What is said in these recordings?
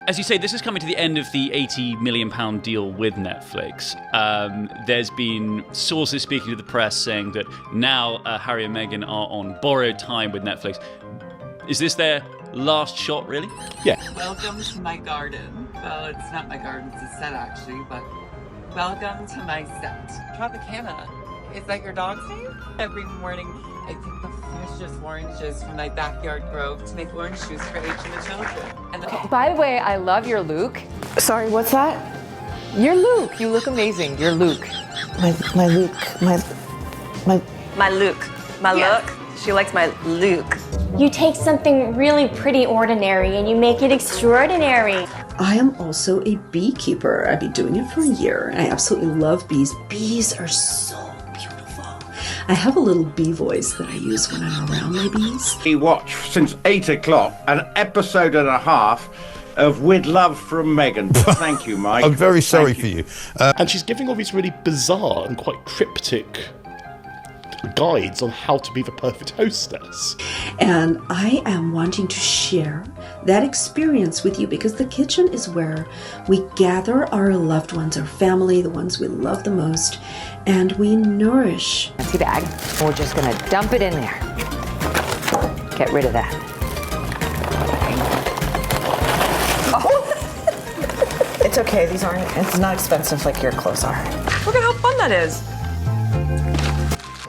As you say, this is coming to the end of the £80 million deal with Netflix. There's been sources speaking to the press saying that now Harry and Meghan are on borrowed time with Netflix. Is this their last shot, really? Yeah. Welcome to my garden. Well, it's not my garden, it's a set actually, but welcome to my set. Tropicana. Is that your dog's name? Every morning I take the freshest oranges from my backyard grove to make orange juice for H and the children. And By the way, I love your Luke. Sorry, what's that? Your Luke. You look amazing. Your Luke. My Luke. My Luke. My look. She likes my Luke. You take something really pretty ordinary and you make it extraordinary. I am also a beekeeper. I've been doing it for a year. I absolutely love bees. Bees are so beautiful. I have a little bee voice that I use when I'm around my bees. We watch since 8 o'clock an episode and a half of With Love from Meghan. Thank you, Mike. I'm very sorry for you. And she's giving all these really bizarre and quite cryptic guides on how to be the perfect hostess. And I am wanting to share that experience with you because the kitchen is where we gather our loved ones, our family, the ones we love the most, and we nourish. Empty bag. We're just gonna dump it in there. Get rid of that. Oh. It's okay. It's not expensive like your clothes are. Look at how fun that is.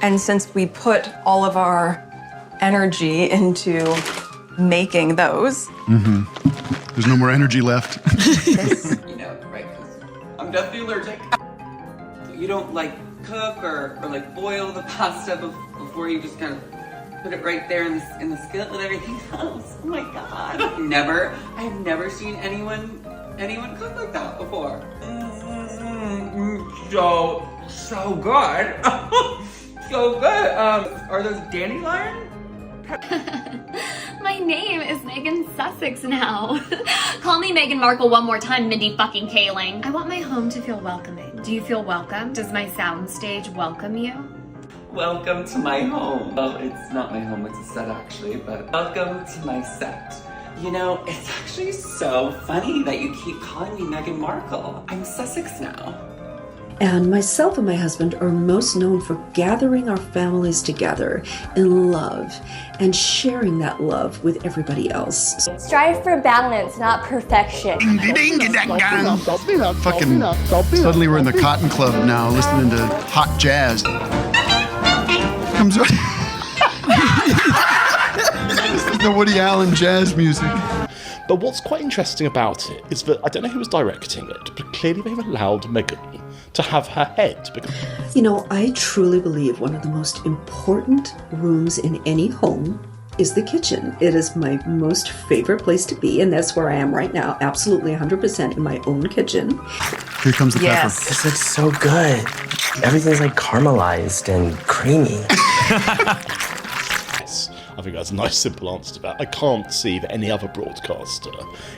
And since we put all of our energy into making those. There's no more energy left. you know, right, because I'm deathly allergic. You don't like cook or like boil the pasta before you just kind of put it right there in the skillet with everything else. Oh my God. I've never seen anyone cook like that before. So good. So good. Are those dandelion? My name is Megan Sussex now. Call me Meghan Markle one more time, Mindy fucking Kaling. I want my home to feel welcoming. Do you feel welcome? Does my soundstage welcome you? Welcome to my home. Well, it's not my home, it's a set actually, but welcome to my set. You know, it's actually so funny that you keep calling me Meghan Markle. I'm Sussex now. And myself and my husband are most known for gathering our families together in love and sharing that love with everybody else. Strive for balance, not perfection. Fucking suddenly we're in the Cotton Club now, listening to hot jazz. Comes right. This is the Woody Allen jazz music. But what's quite interesting about it is that I don't know who was directing it, but clearly they've allowed Meghan to have her head. You know, I truly believe one of the most important rooms in any home is the kitchen. It is my most favorite place to be, and that's where I am right now, absolutely 100% in my own kitchen. Here comes the pepper. This looks so good. Everything's like caramelized and creamy. I think that's a nice simple answer to that. I can't see that any other broadcaster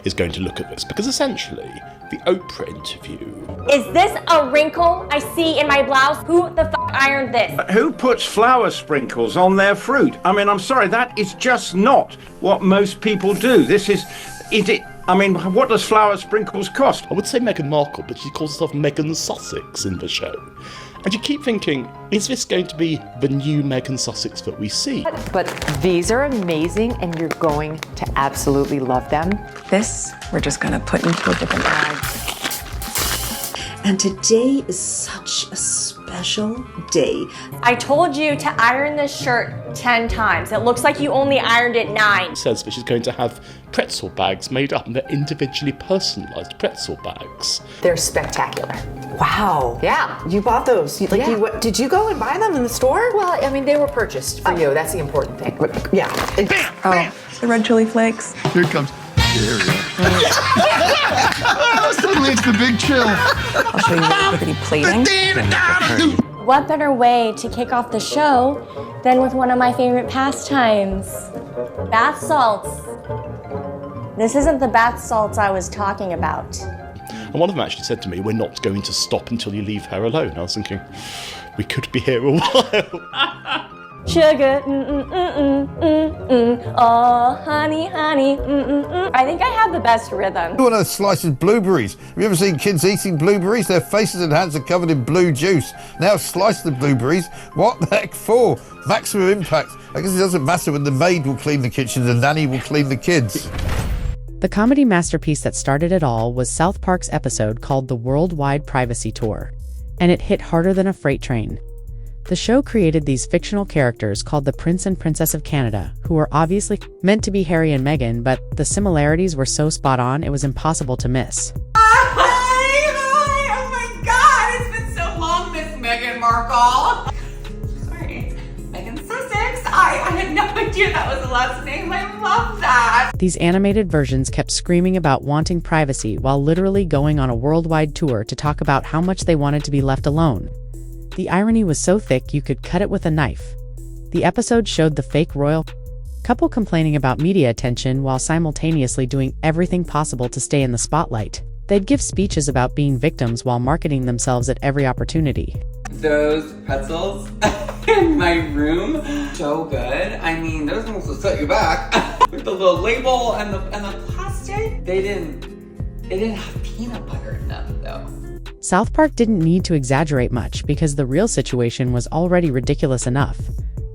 is going to look at this because essentially the Oprah interview. Is this a wrinkle I see in my blouse? Who the fuck ironed this? Who puts flour sprinkles on their fruit? I mean, I'm sorry, that is just not what most people do. What does flour sprinkles cost? I would say Meghan Markle, but she calls herself Meghan Sussex in the show. And you keep thinking, is this going to be the new Meghan Sussex that we see? But these are amazing and you're going to absolutely love them. This, we're just gonna put into a different bag. And today is such a special day. I told you to iron this shirt 10 times. It looks like you only ironed it 9. It says that she's going to have pretzel bags made up, and they're individually personalised pretzel bags. They're spectacular. Wow. Yeah. You bought those. Did you go and buy them in the store? Well, I mean, they were purchased for you. That's the important thing. Yeah. The red chili flakes. Here it comes. There we go. Suddenly it's the big chill. I'll show you the pretty plating. What better way to kick off the show than with one of my favorite pastimes? Bath salts. This isn't the bath salts I was talking about. And one of them actually said to me, "We're not going to stop until you leave her alone." I was thinking, we could be here a while. Sugar, oh, honey, honey, I think I have the best rhythm. You want to slice of blueberries? Have you ever seen kids eating blueberries? Their faces and hands are covered in blue juice. Now slice the blueberries. What the heck for? Maximum impact. I guess it doesn't matter when the maid will clean the kitchen, the nanny will clean the kids. The comedy masterpiece that started it all was South Park's episode called The Worldwide Privacy Tour, and it hit harder than a freight train. The show created these fictional characters called the Prince and Princess of Canada, who were obviously meant to be Harry and Meghan, but the similarities were so spot on it was impossible to miss. Hi, oh my God, it's been so long, Miss Meghan Markle. Sorry, Meghan Sussex. I had no idea that was the last name. I love that. These animated versions kept screaming about wanting privacy while literally going on a worldwide tour to talk about how much they wanted to be left alone. The irony was so thick you could cut it with a knife. The episode showed the fake royal couple complaining about media attention while simultaneously doing everything possible to stay in the spotlight. They'd give speeches about being victims while marketing themselves at every opportunity. Those pretzels in my room, so good. I mean, those almost will set you back. With the little label and the plastic. They didn't have peanut butter in them though. South Park didn't need to exaggerate much because the real situation was already ridiculous enough.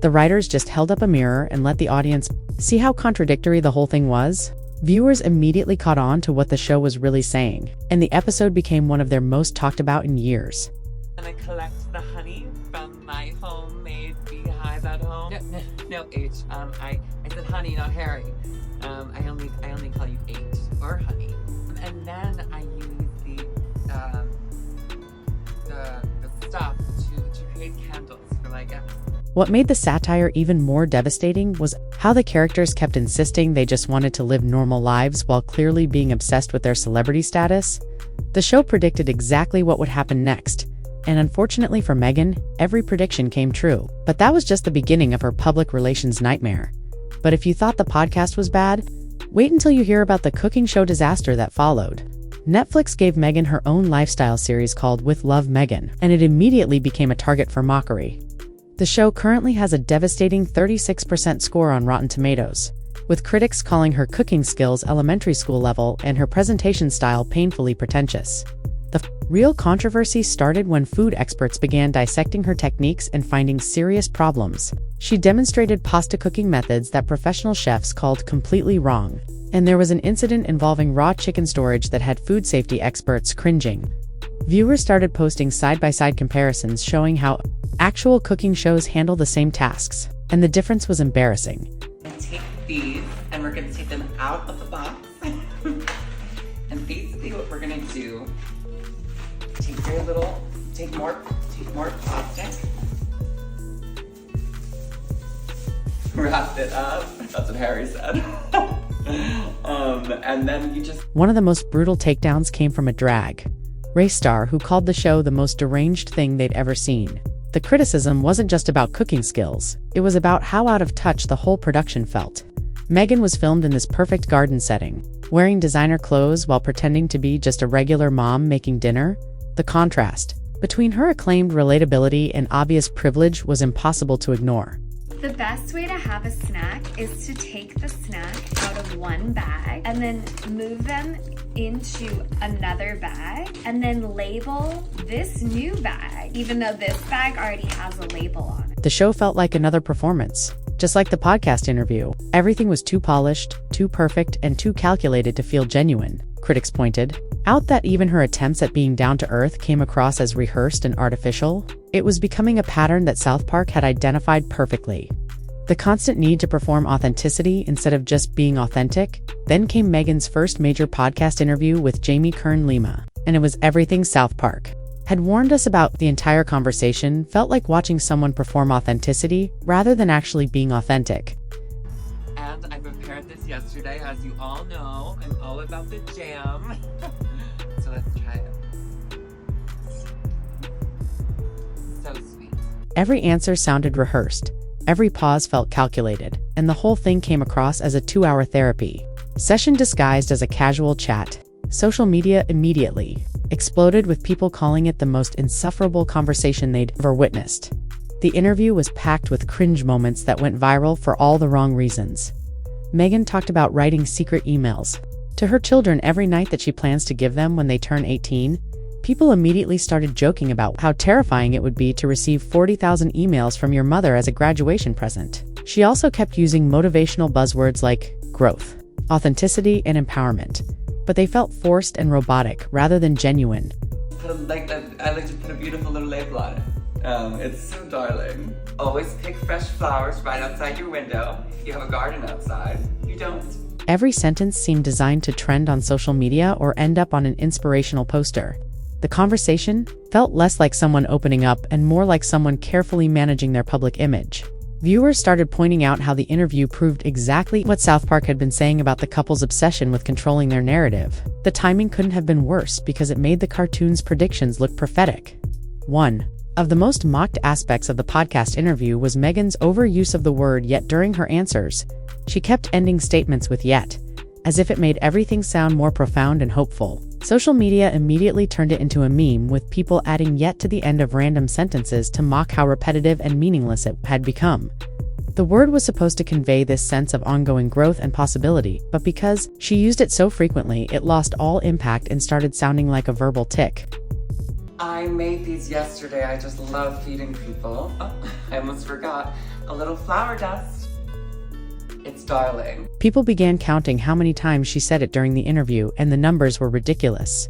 The writers just held up a mirror and let the audience see how contradictory the whole thing was. Viewers immediately caught on to what the show was really saying, and the episode became one of their most talked about in years. And I collect the honey from my homemade beehive at home. No, H. I said honey, not Harry. I only call you H or honey. And then I use the stuff to create candles for my guests. What made the satire even more devastating was how the characters kept insisting they just wanted to live normal lives while clearly being obsessed with their celebrity status. The show predicted exactly what would happen next, and unfortunately for Meghan, every prediction came true. But that was just the beginning of her public relations nightmare. But if you thought the podcast was bad, wait until you hear about the cooking show disaster that followed. Netflix gave Meghan her own lifestyle series called With Love Meghan, and it immediately became a target for mockery. The show currently has a devastating 36% score on Rotten Tomatoes, with critics calling her cooking skills elementary school level and her presentation style painfully pretentious. The real controversy started when food experts began dissecting her techniques and finding serious problems. She demonstrated pasta cooking methods that professional chefs called completely wrong, and there was an incident involving raw chicken storage that had food safety experts cringing. Viewers started posting side-by-side comparisons showing how actual cooking shows handle the same tasks, and the difference was embarrassing. Take these, and we're gonna take them out of the box. And basically what we're gonna do, take more plastic. Wrap it up. That's what Harry said. And then you just... One of the most brutal takedowns came from a drag race star who called the show the most deranged thing they'd ever seen. The criticism wasn't just about cooking skills, it was about how out of touch the whole production felt. Meghan was filmed in this perfect garden setting, wearing designer clothes while pretending to be just a regular mom making dinner. The contrast between her acclaimed relatability and obvious privilege was impossible to ignore. The best way to have a snack is to take the snack out of one bag and then move them into another bag and then label this new bag, even though this bag already has a label on it. The show felt like another performance. Just like the podcast interview, everything was too polished, too perfect, and too calculated to feel genuine. Critics pointed out that even her attempts at being down to earth came across as rehearsed and artificial. It was becoming a pattern that South Park had identified perfectly. The constant need to perform authenticity instead of just being authentic. Then came Meghan's first major podcast interview with Jamie Kern Lima, and it was everything South Park had warned us about. The entire conversation felt like watching someone perform authenticity rather than actually being authentic. And I prepared this yesterday, as you all know. I'm all about the jam. So let's try it. So sweet. Every answer sounded rehearsed. Every pause felt calculated, and the whole thing came across as a 2-hour therapy session disguised as a casual chat. Social media immediately exploded with people calling it the most insufferable conversation they'd ever witnessed. The interview was packed with cringe moments that went viral for all the wrong reasons. Meghan talked about writing secret emails to her children every night that she plans to give them when they turn 18. People immediately started joking about how terrifying it would be to receive 40,000 emails from your mother as a graduation present. She also kept using motivational buzzwords like growth, authenticity, and empowerment, but they felt forced and robotic rather than genuine. I like to put a beautiful little label on it. It's so darling. Always pick fresh flowers right outside your window. If you have a garden outside, you don't. Every sentence seemed designed to trend on social media or end up on an inspirational poster. The conversation felt less like someone opening up and more like someone carefully managing their public image. Viewers started pointing out how the interview proved exactly what South Park had been saying about the couple's obsession with controlling their narrative. The timing couldn't have been worse because it made the cartoon's predictions look prophetic. One of the most mocked aspects of the podcast interview was Meghan's overuse of the word yet during her answers. She kept ending statements with yet, as if it made everything sound more profound and hopeful. Social media immediately turned it into a meme, with people adding yet to the end of random sentences to mock how repetitive and meaningless it had become. The word was supposed to convey this sense of ongoing growth and possibility, but because she used it so frequently, it lost all impact and started sounding like a verbal tick. I made these yesterday. I just love feeding people. Oh, I almost forgot. A little flour dust. It's darling. People began counting how many times she said it during the interview, and the numbers were ridiculous.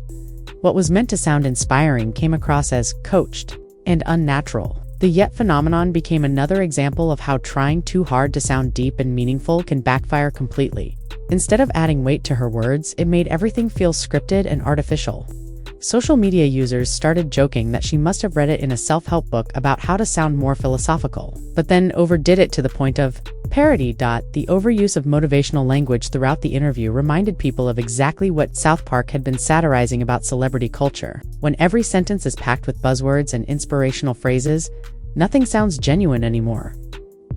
What was meant to sound inspiring came across as coached and unnatural. The yet phenomenon became another example of how trying too hard to sound deep and meaningful can backfire completely. Instead of adding weight to her words, it made everything feel scripted and artificial. Social media users started joking that she must have read it in a self-help book about how to sound more philosophical, but then overdid it to the point of parody. The overuse of motivational language throughout the interview reminded people of exactly what South Park had been satirizing about celebrity culture. When every sentence is packed with buzzwords and inspirational phrases, nothing sounds genuine anymore.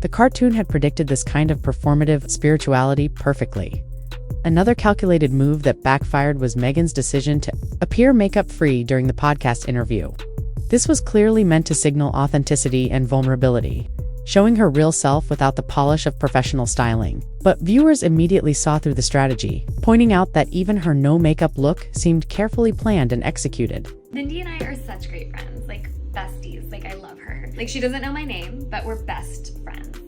The cartoon had predicted this kind of performative spirituality perfectly. Another calculated move that backfired was Meghan's decision to appear makeup-free during the podcast interview. This was clearly meant to signal authenticity and vulnerability, showing her real self without the polish of professional styling. But viewers immediately saw through the strategy, pointing out that even her no-makeup look seemed carefully planned and executed. Mindy and I are such great friends, like besties. Like, I love her. Like, she doesn't know my name, but we're best friends.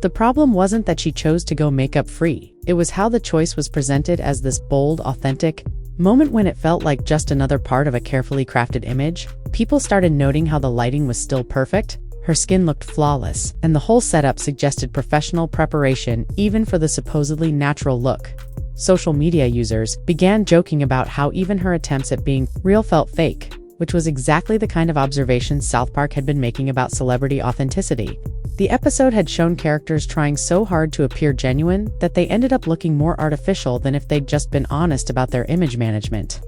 The problem wasn't that she chose to go makeup-free. It was how the choice was presented as this bold, authentic moment when it felt like just another part of a carefully crafted image. People started noting how the lighting was still perfect, her skin looked flawless, and the whole setup suggested professional preparation even for the supposedly natural look. Social media users began joking about how even her attempts at being real felt fake, which was exactly the kind of observations South Park had been making about celebrity authenticity. The episode had shown characters trying so hard to appear genuine that they ended up looking more artificial than if they'd just been honest about their image management.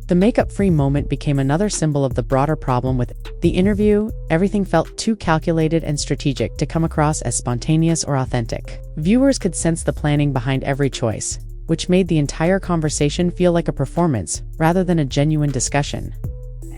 The makeup-free moment became another symbol of the broader problem with the interview. Everything felt too calculated and strategic to come across as spontaneous or authentic. Viewers could sense the planning behind every choice, which made the entire conversation feel like a performance rather than a genuine discussion.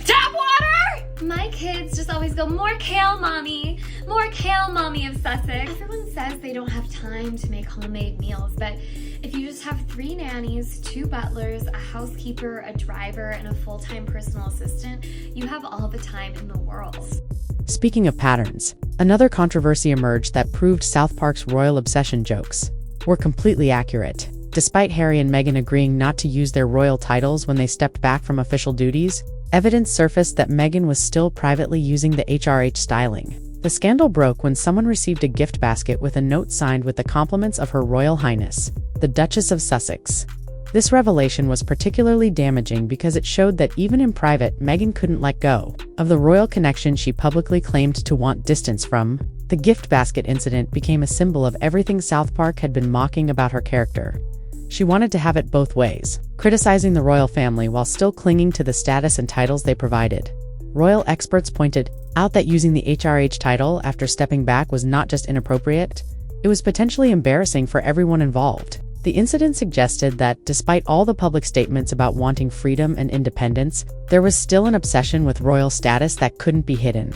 Tap water! My kids just always go, more kale, mommy of Sussex. Everyone says they don't have time to make homemade meals, but if you just have 3 nannies, 2 butlers, a housekeeper, a driver, and a full-time personal assistant, you have all the time in the world. Speaking of patterns, another controversy emerged that proved South Park's royal obsession jokes were completely accurate. Despite Harry and Meghan agreeing not to use their royal titles when they stepped back from official duties, evidence surfaced that Meghan was still privately using the HRH styling. The scandal broke when someone received a gift basket with a note signed with the compliments of Her Royal Highness, the Duchess of Sussex. This revelation was particularly damaging because it showed that even in private, Meghan couldn't let go of the royal connection she publicly claimed to want distance from. The gift basket incident became a symbol of everything South Park had been mocking about her character. She wanted to have it both ways, criticizing the royal family while still clinging to the status and titles they provided. Royal experts pointed out that using the HRH title after stepping back was not just inappropriate, it was potentially embarrassing for everyone involved. The incident suggested that, despite all the public statements about wanting freedom and independence, there was still an obsession with royal status that couldn't be hidden.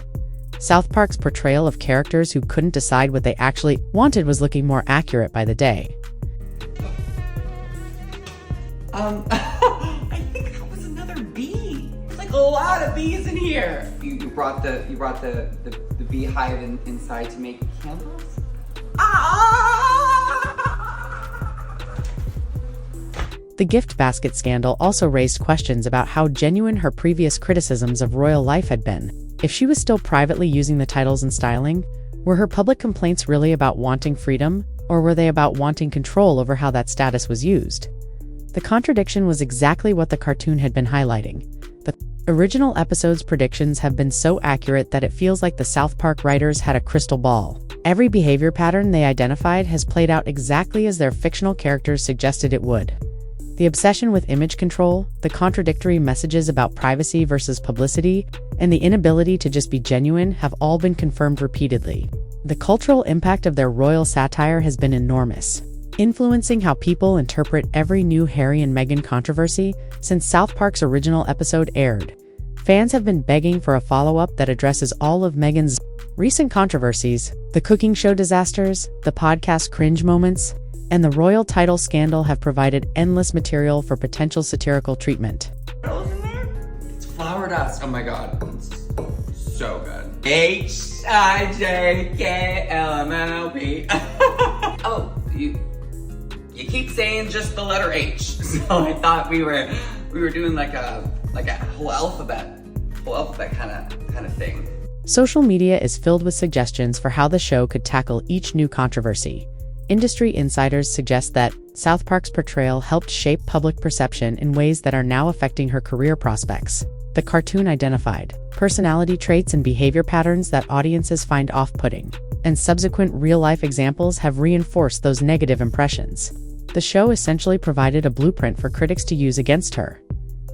South Park's portrayal of characters who couldn't decide what they actually wanted was looking more accurate by the day. I think that was another bee. There's like a lot of bees in here. You brought the beehive inside to make candles? The gift basket scandal also raised questions about how genuine her previous criticisms of royal life had been. If she was still privately using the titles and styling, were her public complaints really about wanting freedom, or were they about wanting control over how that status was used? The contradiction was exactly what the cartoon had been highlighting. The original episode's predictions have been so accurate that it feels like the South Park writers had a crystal ball. Every behavior pattern they identified has played out exactly as their fictional characters suggested it would. The obsession with image control, the contradictory messages about privacy versus publicity, and the inability to just be genuine have all been confirmed repeatedly. The cultural impact of their royal satire has been enormous, influencing how people interpret every new Harry and Meghan controversy since South Park's original episode aired. Fans have been begging for a follow-up that addresses all of Meghan's recent controversies. The cooking show disasters, the podcast cringe moments, and the royal title scandal have provided endless material for potential satirical treatment. It's flour dust. Oh my god. It's so good. H-I-J-K-L-M-L-P. Oh, you keep saying just the letter H. So I thought we were doing like a whole alphabet kind of thing. Social media is filled with suggestions for how the show could tackle each new controversy. Industry insiders suggest that South Park's portrayal helped shape public perception in ways that are now affecting her career prospects. The cartoon identified personality traits and behavior patterns that audiences find off-putting, and subsequent real-life examples have reinforced those negative impressions. The show essentially provided a blueprint for critics to use against her.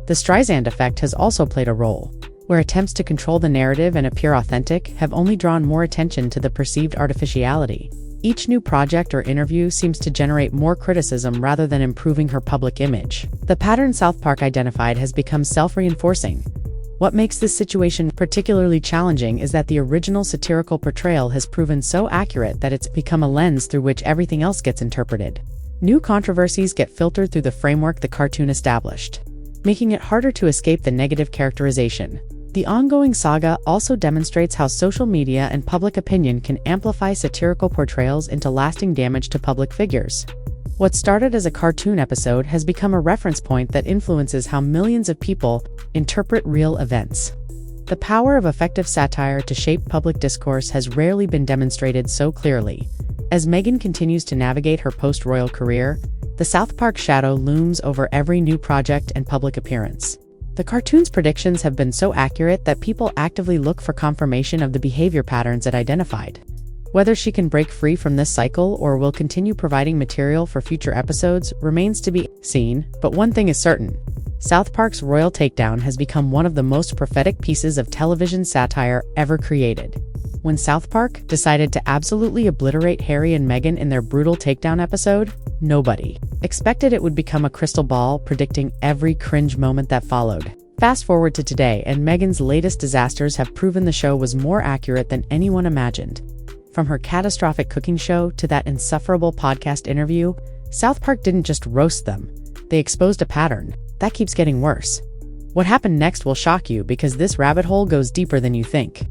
The Streisand effect has also played a role, where attempts to control the narrative and appear authentic have only drawn more attention to the perceived artificiality. Each new project or interview seems to generate more criticism rather than improving her public image. The pattern South Park identified has become self-reinforcing. What makes this situation particularly challenging is that the original satirical portrayal has proven so accurate that it's become a lens through which everything else gets interpreted. New controversies get filtered through the framework the cartoon established, making it harder to escape the negative characterization. The ongoing saga also demonstrates how social media and public opinion can amplify satirical portrayals into lasting damage to public figures. What started as a cartoon episode has become a reference point that influences how millions of people interpret real events. The power of effective satire to shape public discourse has rarely been demonstrated so clearly. As Meghan continues to navigate her post-royal career, the South Park shadow looms over every new project and public appearance. The cartoon's predictions have been so accurate that people actively look for confirmation of the behavior patterns it identified. Whether she can break free from this cycle or will continue providing material for future episodes remains to be seen, but one thing is certain. South Park's royal takedown has become one of the most prophetic pieces of television satire ever created. When South Park decided to absolutely obliterate Harry and Meghan in their brutal takedown episode, nobody expected it would become a crystal ball predicting every cringe moment that followed. Fast forward to today, and Meghan's latest disasters have proven the show was more accurate than anyone imagined. From her catastrophic cooking show to that insufferable podcast interview, South Park didn't just roast them. They exposed a pattern that keeps getting worse. What happened next will shock you because this rabbit hole goes deeper than you think.